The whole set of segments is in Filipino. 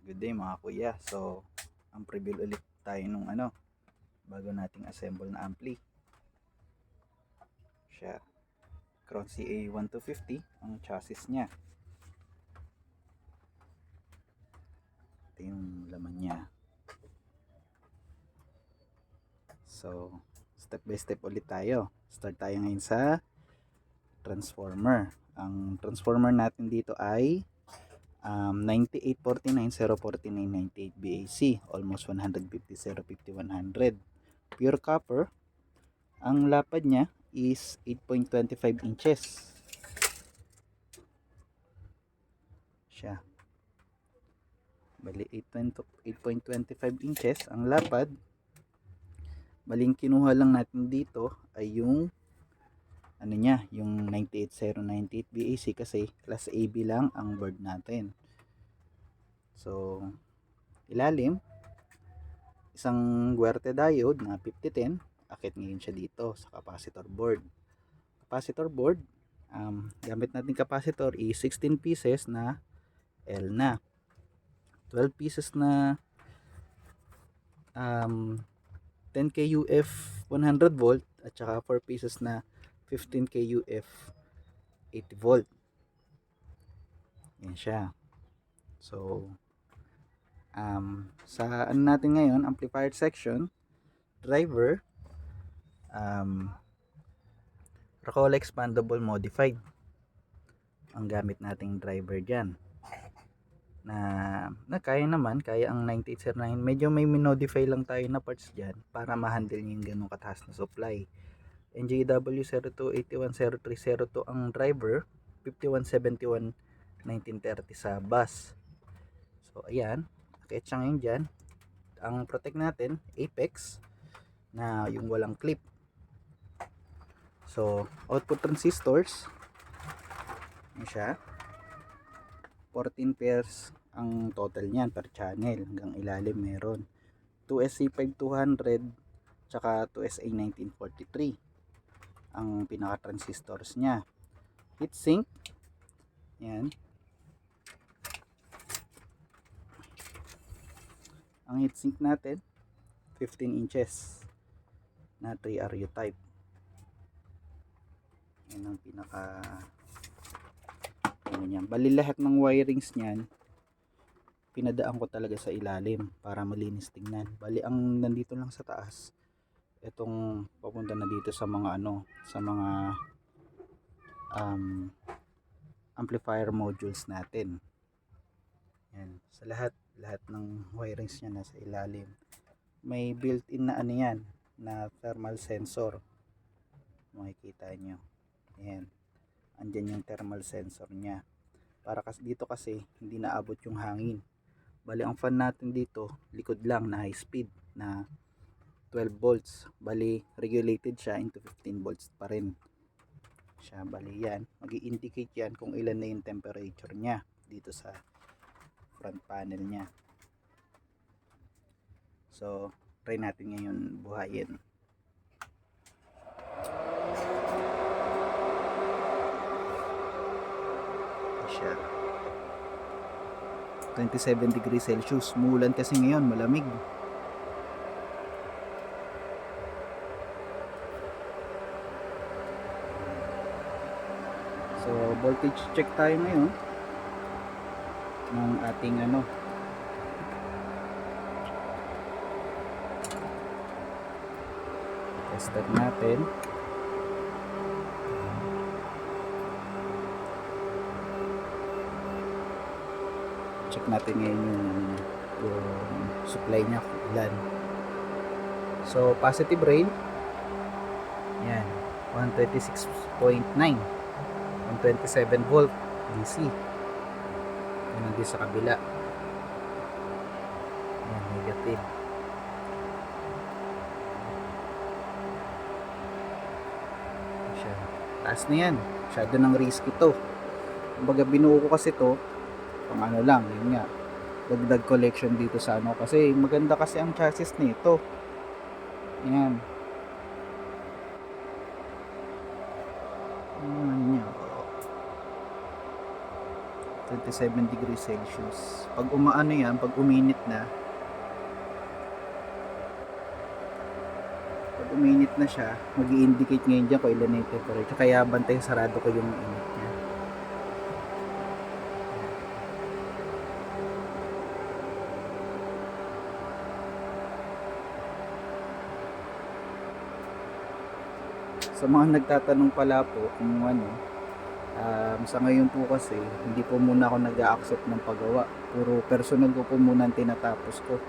Good day mga kuya. So, ang preview ulit tayo nung bago nating assemble na ampli. Siya, Crown CA1250 ang chassis niya. Ito yung laman niya. So, step by step ulit tayo. Start tayo ngayon sa transformer. Ang transformer natin dito ay 9849-049-98 BAC, almost 150 050-100 pure copper. Ang lapad niya is 8.25 inches siya, bali 8.25 inches ang lapad. Baling kinuha lang natin dito ay yung yung 98098 BAC kasi class AB lang ang board natin. So, ilalim, isang Guerte diode na 5010, akit ngayon siya dito sa capacitor board. Gamit natin capacitor is 16 pieces na L na, 12 pieces na 10k UF 100 volt at saka 4 pieces na 15k UF 80 volt. Yan siya. So, sa natin ngayon, amplifier section, driver, Rocola expandable modified ang gamit nating driver dyan, na kaya ang 9809. Medyo may minodify lang tayo na parts dyan para ma-handle nyo yung ganong kataas na supply. NJW02810302 ang driver, 5171 1930 sa bus. So ayan, akit siya ngayon dyan. Ang protect natin, Apex na yung walang clip. So output transistors, yun siya, 14 pairs ang total niyan per channel. Hanggang ilalim meron 2SC5200 tsaka 2SA1943 ang pinaka transistors niya. Heatsink, yan, ang heatsink natin 15 inches na 3RU type. Yan ang pinaka niyan. Bali lahat ng wirings niyan pinadaan ko talaga sa ilalim para malinis tingnan. Bali ang nandito lang sa taas, itong papunta na dito sa mga sa mga amplifier modules natin. Yan, sa lahat ng wirings niya nasa ilalim. May built-in na yan na thermal sensor. Makikita nyo. Ayan, andyan yung thermal sensor niya. Para dito kasi hindi naabot yung hangin. Bali ang fan natin dito likod lang na high speed na 12 volts. Bali regulated siya into 15 volts pa rin siya. Bali yan, magi-indicate yan kung ilan na yung temperature niya dito sa front panel niya. So try natin ngayon buhayin. Siya 27 degrees Celsius. Mulan kasi ngayon, malamig. So voltage check tayo ngayon ng ating tester natin. Check natin ngayon yung supply niya kung ilan. So positive rain, yan, 126.9, 127 volt DC. Yan ang sa kabila. Yan, negative. Taas na yan, masyado ng risky to. Kumbaga binuo ko kasi to pang lang, yun nga, dagdag collection dito sa kasi maganda kasi ang chassis nito. Yan. Ito 27 degrees Celsius. Pag umaano yan, pag uminit na siya, mag-i-indicate ngayon dyan kung ilan na yung temperature. Kaya bantay sarado ko yung init niya. Sa mga nagtatanong pala po kung ano, sa ngayon po kasi hindi po muna ako nag-a-accept ng paggawa. Puro personal ko po muna ang tinatapos ko.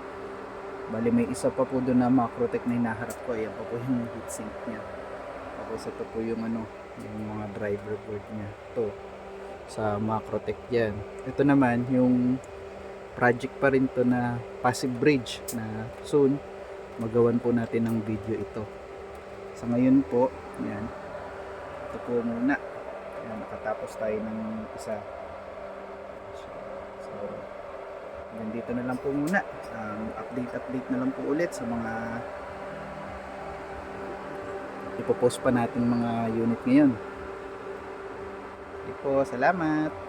Bali may isa pa po doon na Macrotech na hinaharap ko. Ayan pa po yung heatsink niya. Tapos ito po yung ano, yung mga driver board niya. Ito sa Macrotech yan. Ito naman yung project pa rin to na passive bridge na soon magawan po natin ng video ito. Sa ngayon po, yan. Ito po muna. Yan, nakatapos tayo ng isa. So, dito na lang po muna. Update na lang po ulit sa mga ipopost pa natin mga unit ngayon. Okay po, salamat.